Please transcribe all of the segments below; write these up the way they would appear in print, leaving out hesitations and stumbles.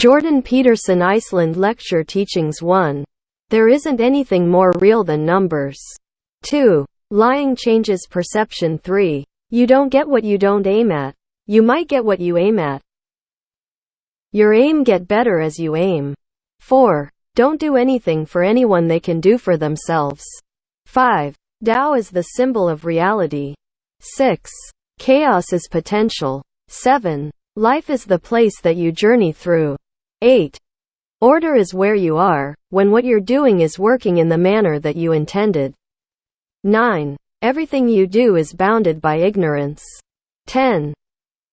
Jordan Peterson Iceland Lecture Teachings 1. There isn't anything more real than numbers. 2. Lying changes perception. 3. You don't get what you don't aim at. You might get what you aim at. Your aim get better as you aim. 4. Don't do anything for anyone they can do for themselves. 5. Tao is the symbol of reality. 6. Chaos is potential. 7. Life is the place that you journey through. 8. Order is where you are, when what you're doing is working in the manner that you intended. 9. Everything you do is bounded by ignorance. 10.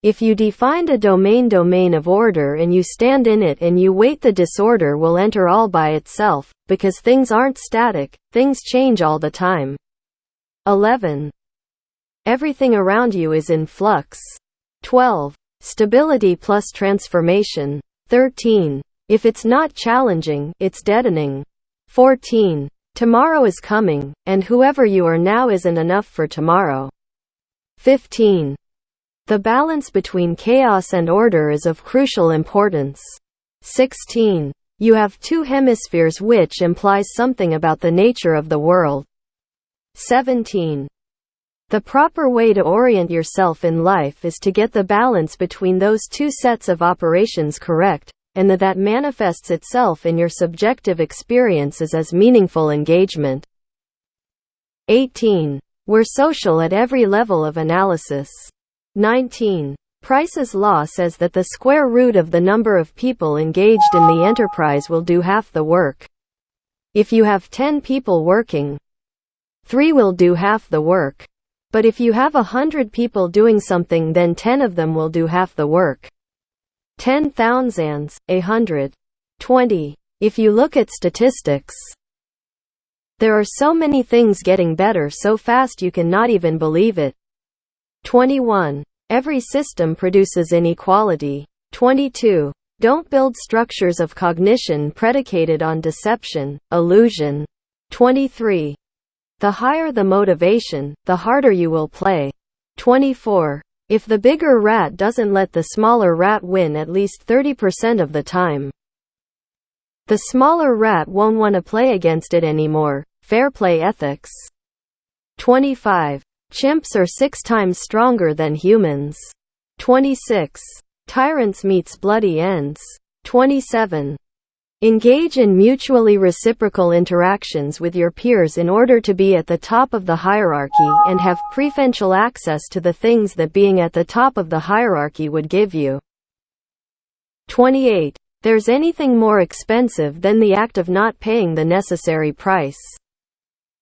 If you defined a domain of order and you stand in it and you wait, the disorder will enter all by itself, because things aren't static, things change all the time. 11. Everything around you is in flux. 12. Stability plus transformation. 13. If it's not challenging, it's deadening. 14. Tomorrow is coming, and whoever you are now isn't enough for tomorrow. 15. The balance between chaos and order is of crucial importance. 16. You have two hemispheres, which implies something about the nature of the world. 17. The proper way to orient yourself in life is to get the balance between those two sets of operations correct, and that manifests itself in your subjective experiences as meaningful engagement. 18. We're social at every level of analysis. 19. Price's law says that the square root of the number of people engaged in the enterprise will do half the work. If you have 10 people working, 3 will do half the work. But if you have 100 people doing something, then 10 of them will do half the work. 10,000, 100. 20. If you look at statistics, there are so many things getting better so fast you cannot even believe it. 21. Every system produces inequality. 22. Don't build structures of cognition predicated on deception, illusion. 23. The higher the motivation, the harder you will play. 24. If the bigger rat doesn't let the smaller rat win at least 30% of the time, the smaller rat won't want to play against it anymore. Fair play ethics. 25. Chimps are 6 times stronger than humans. 26. Tyrants meets bloody ends. 27. Engage in mutually reciprocal interactions with your peers in order to be at the top of the hierarchy and have preferential access to the things that being at the top of the hierarchy would give you. 28. There's anything more expensive than the act of not paying the necessary price.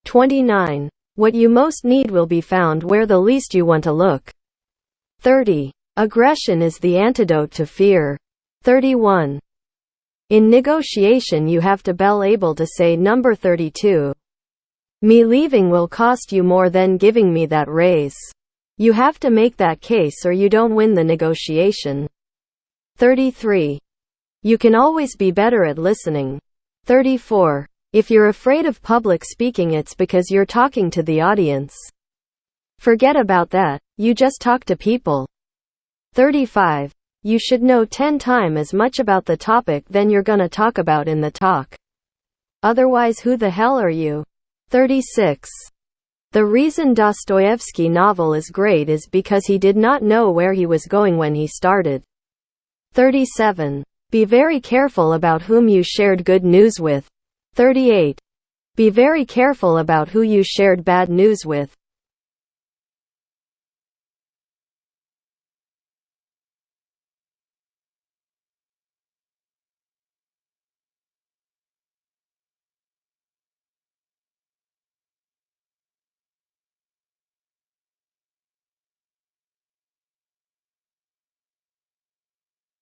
29. What you most need will be found where the least you want to look. 30. Aggression is the antidote to fear. 31. In negotiation you have to be able to say number 32. Me leaving will cost you more than giving me that raise. You have to make that case or you don't win the negotiation. 33. You can always be better at listening. 34. If you're afraid of public speaking, it's because you're talking to the audience. Forget about that, you just talk to people. 35. You should know 10 times as much about the topic than you're gonna talk about in the talk. Otherwise, who the hell are you? 36. The reason Dostoevsky novel is great is because he did not know where he was going when he started. 37. Be very careful about whom you shared good news with. 38. Be very careful about who you shared bad news with.